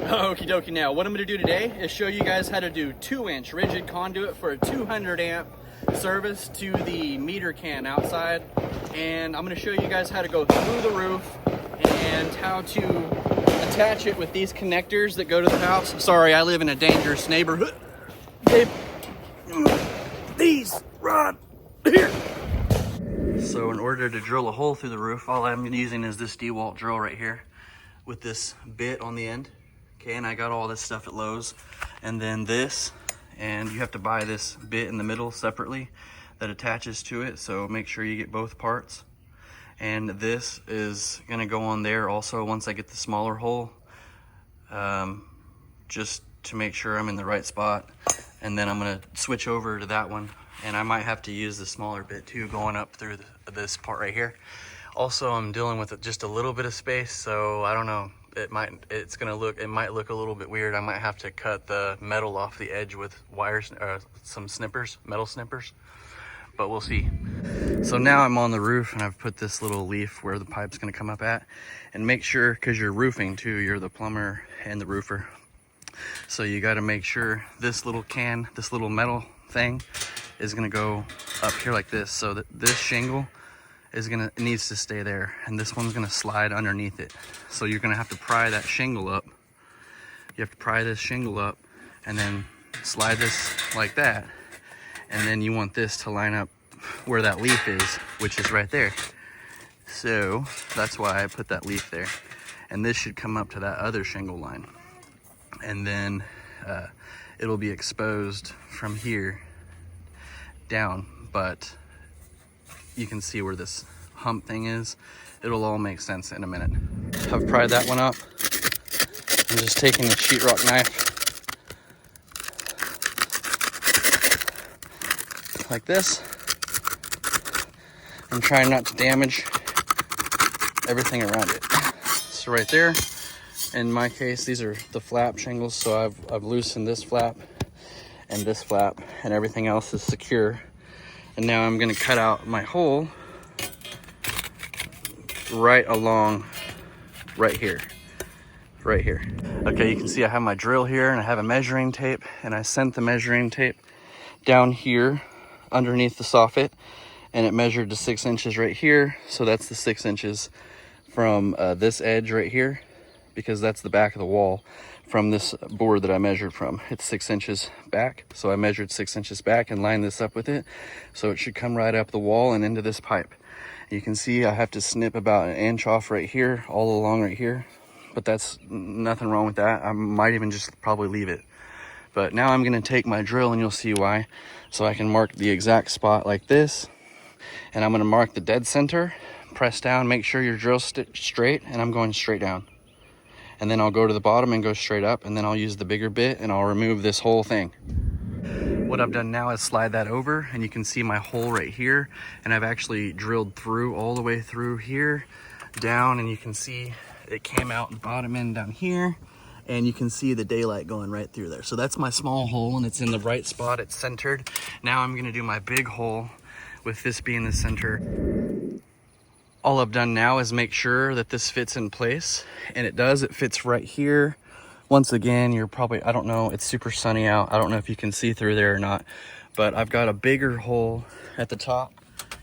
Okie dokie. Now what I'm going to do today is show you guys how to do 2-inch rigid conduit for a 200 amp service to the meter can outside, and I'm going to show you guys how to go through the roof and how to attach it with these connectors that go to the house. Sorry, I live in a dangerous neighborhood. These run here. So in order to drill a hole through the roof, all I'm using is this DeWalt drill right here with this bit on the end. Okay, and I got all this stuff at Lowe's, and then this, and you have to buy this bit in the middle separately that attaches to it, so make sure you get both parts. And this is gonna go on there also once I get the smaller hole, just to make sure I'm in the right spot. And then I'm gonna switch over to that one, and I might have to use the smaller bit too going up through this part right here. Also, I'm dealing with just a little bit of space, so I don't know. It might look a little bit weird. I might have to cut the metal off the edge with wires, some snippers, metal snippers, but we'll see. So now I'm on the roof, and I've put this little leaf where the pipe's gonna come up at. And make sure, because you're roofing too, you're the plumber and the roofer, so you got to make sure this little can, this little metal thing is gonna go up here like this, so that this shingle needs to stay there, and this one's gonna slide underneath it. So you're gonna have to pry that shingle up. You have to pry this shingle up and then slide this like that, and then you want this to line up where that leaf is, which is right there. So that's why I put that leaf there, and this should come up to that other shingle line, and then it'll be exposed from here down, but you can see where this hump thing is. It'll all make sense in a minute. I've pried that one up. I'm just taking the sheetrock knife like this. I'm trying not to damage everything around it. So right there, in my case, these are the flap shingles, so I've loosened this flap and this flap, and everything else is secure. And now I'm gonna cut out my hole right along, right here. Okay, you can see I have my drill here, and I have a measuring tape, and I sent the measuring tape down here underneath the soffit, and it measured to 6 inches right here. So that's the 6 inches from this edge right here, because that's the back of the wall from this board that I measured from. It's 6 inches back, so I measured 6 inches back and lined this up with it, so it should come right up the wall and into this pipe. You can see I have to snip about 1 inch off right here, all along right here, but that's nothing wrong with that. I might even just probably leave it. But now I'm gonna take my drill, and you'll see why. So I can mark the exact spot like this, and I'm gonna mark the dead center, press down, make sure your drill's straight, and I'm going straight down. And then I'll go to the bottom and go straight up, and then I'll use the bigger bit and I'll remove this whole thing. What I've done now is slide that over, and you can see my hole right here, and I've actually drilled through all the way through here down, and you can see it came out the bottom end down here, and you can see the daylight going right through there. So that's my small hole, and it's in the right spot, it's centered. Now I'm gonna do my big hole with this being the center. All I've done now is make sure that this fits in place, and it does. It fits right here. Once again, you're probably, I don't know, it's super sunny out. I don't know if you can see through there or not, but I've got a bigger hole at the top,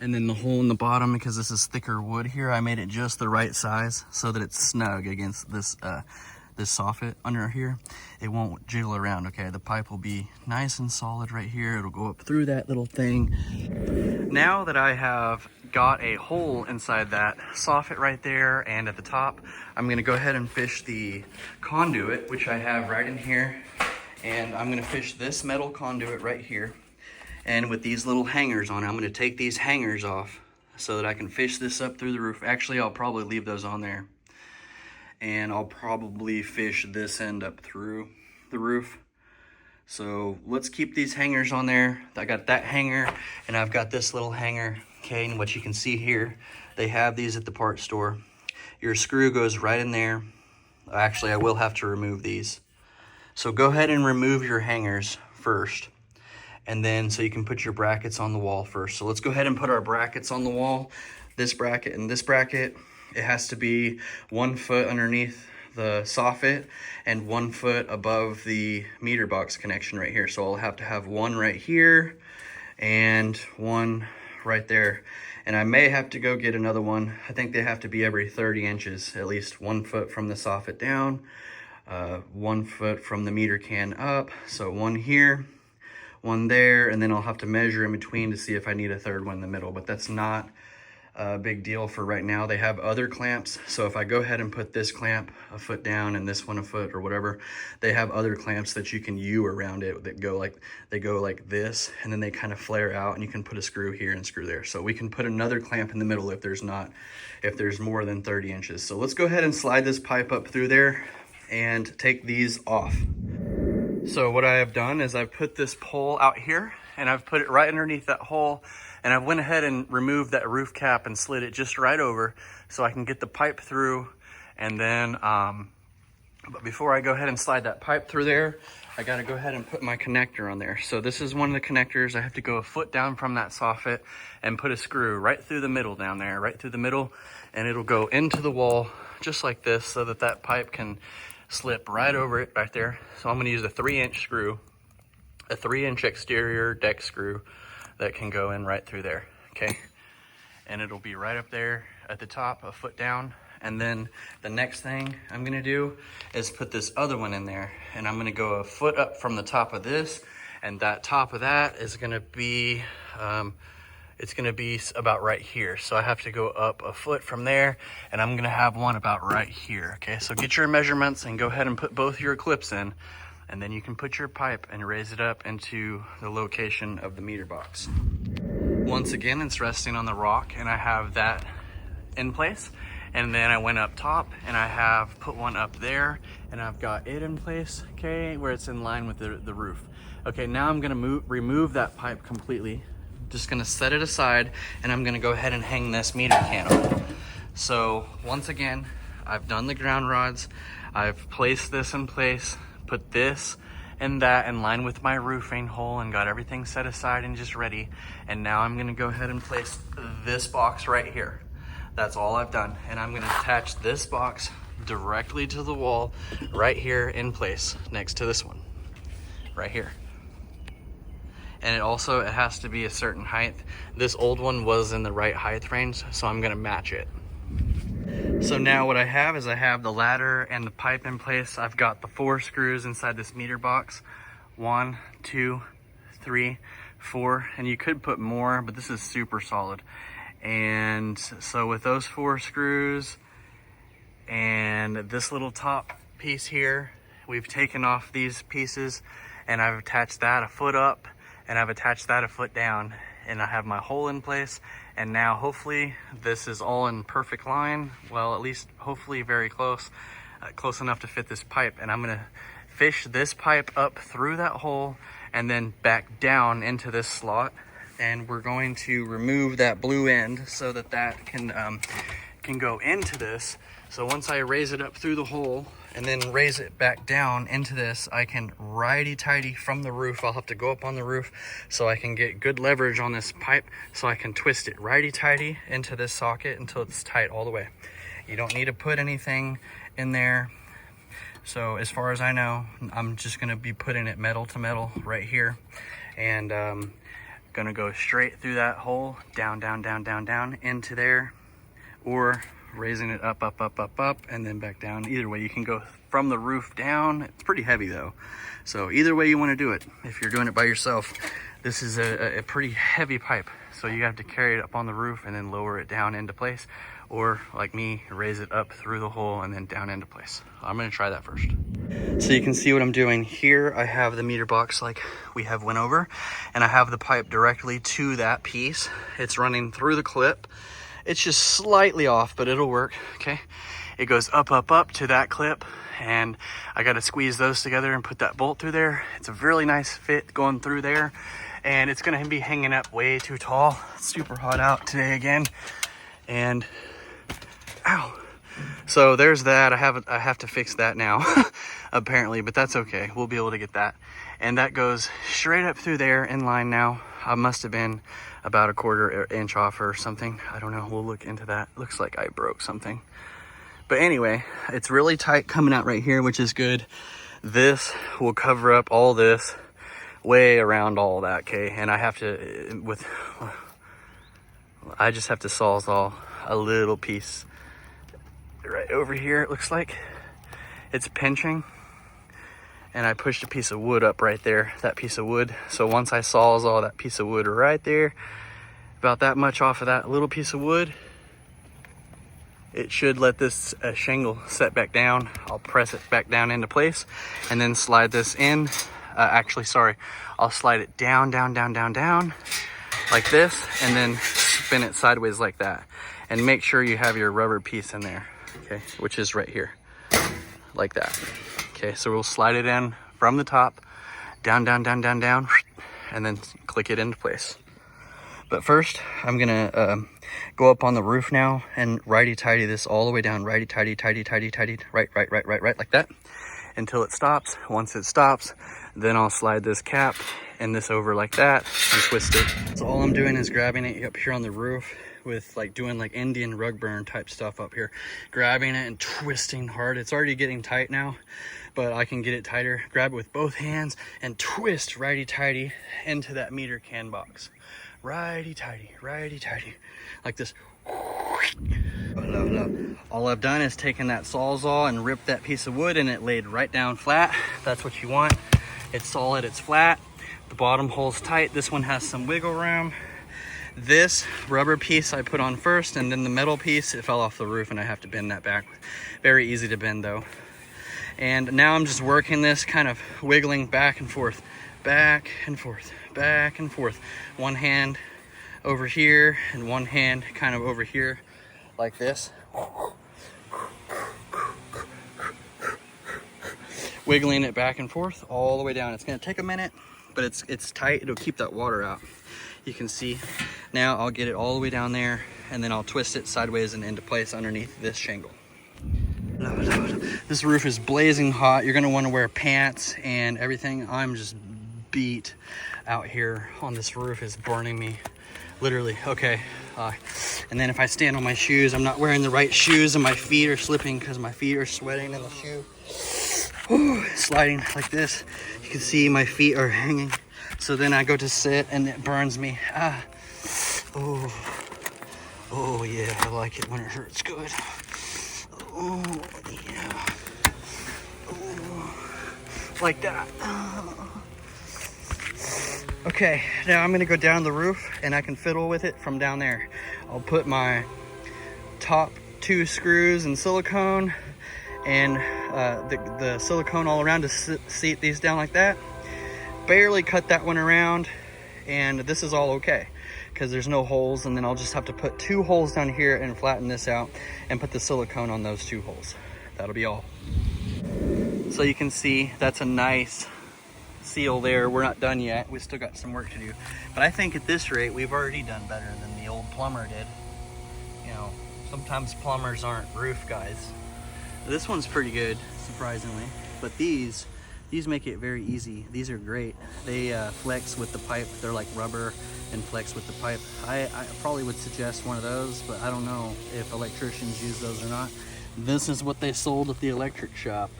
and then the hole in the bottom, because this is thicker wood here, I made it just the right size so that it's snug against this this soffit under here. It won't jiggle around, okay? The pipe will be nice and solid right here. It'll go up through that little thing. Now that I have got a hole inside that soffit right there and at the top, I'm gonna go ahead and fish the conduit, which I have right in here. And I'm gonna fish this metal conduit right here. And with these little hangers on it, I'm gonna take these hangers off so that I can fish this up through the roof. Actually, I'll probably leave those on there. And I'll probably fish this end up through the roof. So let's keep these hangers on there. I got that hanger, and I've got this little hanger. Okay, and what you can see here, they have these at the parts store. Your screw goes right in there. Actually, I will have to remove these. So go ahead and remove your hangers first, and then so you can put your brackets on the wall first. So let's go ahead and put our brackets on the wall. This bracket and this bracket, it has to be 1 foot underneath the soffit and 1 foot above the meter box connection right here. So I'll have to have one right here and one right there. And I may have to go get another one. I think they have to be every 30 inches, at least 1 foot from the soffit down, 1 foot from the meter can up. So one here, one there, and then I'll have to measure in between to see if I need a third one in the middle, but that's not a big deal for right now. They have other clamps, so if I go ahead and put this clamp a foot down and this one a foot or whatever, they have other clamps that you can U around it that go like this, and then they kind of flare out, and you can put a screw here and screw there. So we can put another clamp in the middle if there's more than 30 inches. So let's go ahead and slide this pipe up through there and take these off. So what I have done is I've put this pole out here and I've put it right underneath that hole, and I went ahead and removed that roof cap and slid it just right over so I can get the pipe through. And then, but before I go ahead and slide that pipe through there, I got to go ahead and put my connector on there. So this is one of the connectors. I have to go a foot down from that soffit and put a screw right through the middle down there, right through the middle, and it'll go into the wall just like this so that that pipe can slip right over it right there. So I'm going to use a 3-inch screw, a 3-inch exterior deck screw that can go in right through there, okay? And it'll be right up there at the top, a foot down. And then the next thing I'm gonna do is put this other one in there, and I'm gonna go a foot up from the top of this, and that top of that is gonna be, it's gonna be about right here. So I have to go up a foot from there, and I'm gonna have one about right here, okay? So get your measurements and go ahead and put both your clips in, and then you can put your pipe and raise it up into the location of the meter box. Once again, it's resting on the rock, and I have that in place. And then I went up top and I have put one up there, and I've got it in place, okay, where it's in line with the roof. Okay, now I'm gonna remove that pipe completely. Just gonna set it aside, and I'm gonna go ahead and hang this meter can on it. So once again, I've done the ground rods. I've placed this in place, put this and that in line with my roofing hole, and got everything set aside and just ready. And now I'm gonna go ahead and place this box right here. That's all I've done. And I'm gonna attach this box directly to the wall right here in place next to this one, right here. And it has to be a certain height. This old one was in the right height range, so I'm gonna match it. So now what I have is I have the ladder and the pipe in place. I've got the 4 screws inside this meter box. 1, 2, 3, 4, and you could put more, but this is super solid. And so with those 4 screws and this little top piece here, we've taken off these pieces, and I've attached that a foot up, and I've attached that a foot down, and I have my hole in place. And now hopefully this is all in perfect line. Well, at least hopefully very close, close enough to fit this pipe. And I'm gonna fish this pipe up through that hole and then back down into this slot. And we're going to remove that blue end so that that can go into this. So once I raise it up through the hole and then raise it back down into this, I can righty-tighty from the roof. I'll have to go up on the roof so I can get good leverage on this pipe, so I can twist it righty-tighty into this socket until it's tight all the way. You don't need to put anything in there. So as far as I know, I'm just gonna be putting it metal to metal right here, and gonna go straight through that hole, down, down, down, down, down into there, or raising it up, up, up, up, up, and then back down. Either way, you can go from the roof down. It's pretty heavy though. So either way you wanna do it, if you're doing it by yourself, this is a pretty heavy pipe. So you have to carry it up on the roof and then lower it down into place. Or like me, raise it up through the hole and then down into place. I'm gonna try that first. So you can see what I'm doing here. I have the meter box like we have went over, and I have the pipe directly to that piece. It's running through the clip. It's just slightly off, but it'll work, okay? It goes up, up, up to that clip, and I gotta squeeze those together and put that bolt through there. It's a really nice fit going through there, and it's gonna be hanging up way too tall. It's super hot out today again, and ow. So there's that. I have to fix that now, apparently, but that's okay. We'll be able to get that. And that goes straight up through there in line now. I must have been about a 1/4 inch off or something. I don't know. We'll look into that. Looks like I broke something. But anyway, it's really tight coming out right here, which is good. This will cover up all this way around all that, okay? And I have to, I just have to sawzall a little piece right over here. It looks like it's pinching, and I pushed a piece of wood up right there, that piece of wood. So once I sawzall that piece of wood right there, about that much off of that little piece of wood, it should let this shingle set back down. I'll press it back down into place and then slide this in. Actually, sorry, I'll slide it down, down, down, down, down like this, and then spin it sideways like that. And make sure you have your rubber piece in there, okay, which is right here, like that. Okay, so we'll slide it in from the top, down, down, down, down, down, and then click it into place. But first, I'm gonna go up on the roof now and righty-tighty this all the way down, righty-tighty, tighty, tighty, tighty, right, like that, until it stops. Once it stops, then I'll slide this cap and this over like that and twist it. So all I'm doing is grabbing it up here on the roof with like doing like Indian rug burn type stuff up here, grabbing it and twisting hard. It's already getting tight now, but I can get it tighter. Grab it with both hands and twist righty-tighty into that meter can box. Righty-tighty, righty-tighty, like this. All I've done is taken that sawzall and ripped that piece of wood, and it laid right down flat. That's what you want. It's solid, it's flat. The bottom hole's tight. This one has some wiggle room. This rubber piece I put on first, and then the metal piece, it fell off the roof and I have to bend that back. Very easy to bend though. And now I'm just working this, kind of wiggling back and forth, back and forth, back and forth. One hand over here and one hand kind of over here like this. Wiggling it back and forth all the way down. It's gonna take a minute, but it's tight. It'll keep that water out. You can see now. I'll get it all the way down there, and then I'll twist it sideways and into place underneath this shingle. This roof is blazing hot. You're gonna want to wear pants and everything. I'm just beat out here on this roof. Is burning me, literally. Okay, and then if I stand on my shoes, I'm not wearing the right shoes, and my feet are slipping because my feet are sweating in the shoe. Ooh, sliding like this. You can see my feet are hanging. So then I go to sit and it burns me. Oh yeah, I like it when it hurts good. Oh yeah. Oh, like that. Okay, now I'm gonna go down the roof and I can fiddle with it from down there. I'll put my top 2 screws in silicone and the silicone all around to seat these down like that. Barely cut that one around, and this is all okay because there's no holes. And then I'll just have to put 2 holes down here and flatten this out and put the silicone on those 2 holes. That'll be all. So you can see that's a nice seal there. We're not done yet. We still got some work to do, but I think at this rate we've already done better than the old plumber did. You know, sometimes plumbers aren't roof guys. This one's pretty good, surprisingly, but these make it very easy. These are great. They flex with the pipe. They're like rubber and flex with the pipe. I probably would suggest one of those, but I don't know if electricians use those or not. This is what they sold at the electric shop.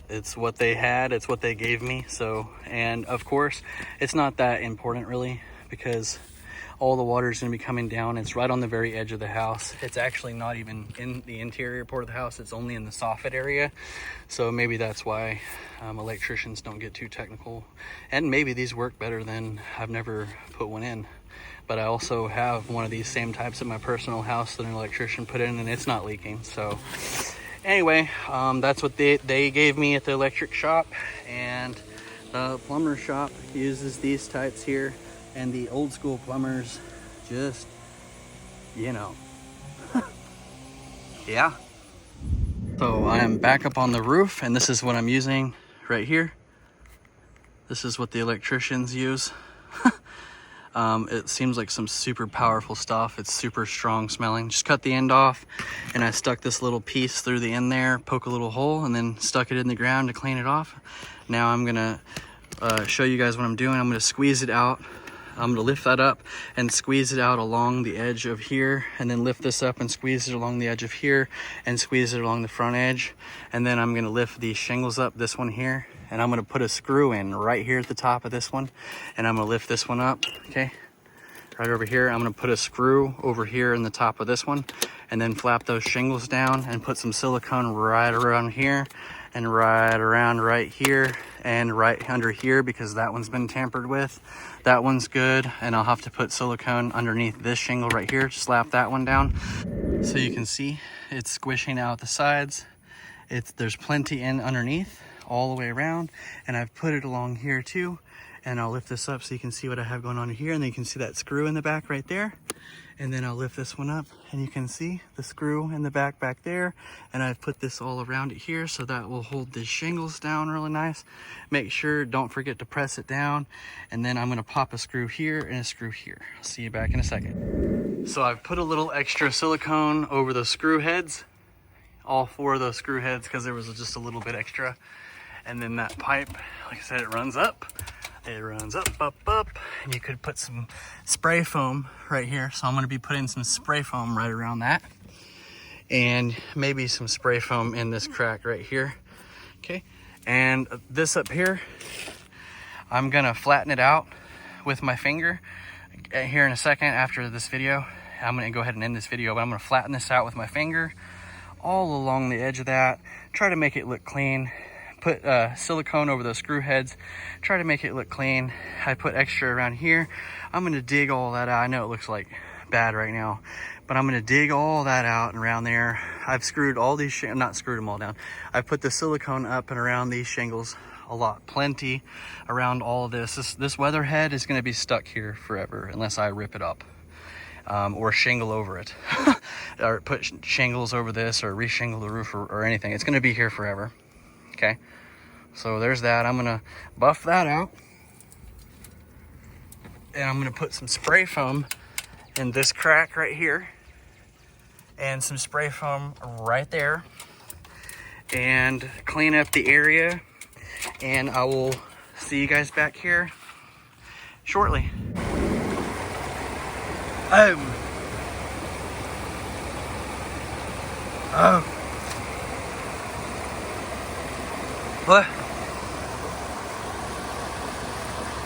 It's what they had, it's what they gave me. So, and of course, it's not that important really, because all the water is going to be coming down. It's right on the very edge of the house. It's actually not even in the interior part of the house. It's only in the soffit area. So maybe that's why electricians don't get too technical. And maybe these work better than, I've never put one in. But I also have one of these same types at my personal house that an electrician put in, and it's not leaking. So anyway, that's what they gave me at the electric shop. And the plumber shop uses these types here. And the old school plumbers just, you know, yeah. So I am back up on the roof, and this is what I'm using right here. This is what the electricians use. It seems like some super powerful stuff. It's super strong smelling. Just cut the end off, and I stuck this little piece through the end there, poke a little hole, and then stuck it in the ground to clean it off. Now I'm gonna show you guys what I'm doing. I'm gonna squeeze it out I'm gonna lift that up and squeeze it out along the edge of here, and then lift this up and squeeze it along the edge of here and squeeze it along the front edge. And then I'm gonna lift these shingles up, this one here, and I'm gonna put a screw in right here at the top of this one, and I'm gonna lift this one up, okay? Right over here, I'm gonna put a screw over here in the top of this one, and then flap those shingles down and put some silicone right around here and right around right here and right under here, because that one's been tampered with. That one's good, and I'll have to put silicone underneath this shingle right here, slap that one down. So you can see it's squishing out the sides. There's plenty in underneath all the way around, and I've put it along here too. And I'll lift this up so you can see what I have going on here, and then you can see that screw in the back right there. And then I'll lift this one up and you can see the screw in the back there. And I've put this all around it here so that will hold the shingles down really nice. Make sure, don't forget to press it down. And then I'm gonna pop a screw here and a screw here. I'll see you back in a second. So I've put a little extra silicone over the screw heads, all 4 of those screw heads, because there was just a little bit extra. And then that pipe, like I said, it runs up. It runs up, and you could put some spray foam right here. So I'm gonna be putting some spray foam right around that, and maybe some spray foam in this crack right here, okay? And this up here, I'm gonna flatten it out with my finger here in a second after this video. I'm gonna go ahead and end this video, but I'm gonna flatten this out with my finger all along the edge of that, try to make it look clean. Put silicone over those screw heads, try to make it look clean. I put extra around here. I'm gonna dig all that out. I know it looks like bad right now, but I'm gonna dig all that out and around there. I've screwed all these, not screwed them all down. I've put the silicone up and around these shingles a lot, plenty around all of this. This weather head is gonna be stuck here forever unless I rip it up. Or shingle over it, or put shingles over this, or reshingle the roof, or anything. It's gonna be here forever. Okay, so there's that. I'm gonna buff that out, and I'm gonna put some spray foam in this crack right here, and some spray foam right there, and clean up the area, and I will see you guys back here shortly. Oh. What?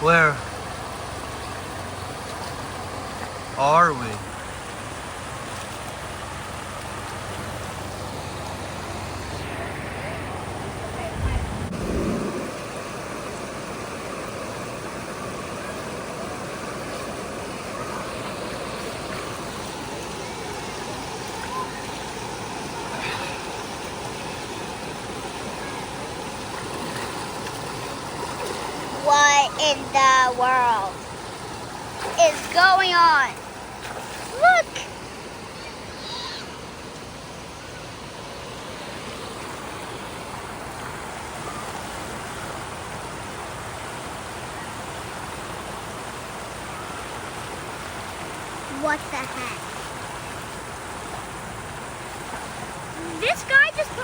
Where are we? What in the world is going on? Look! What the heck? This guy just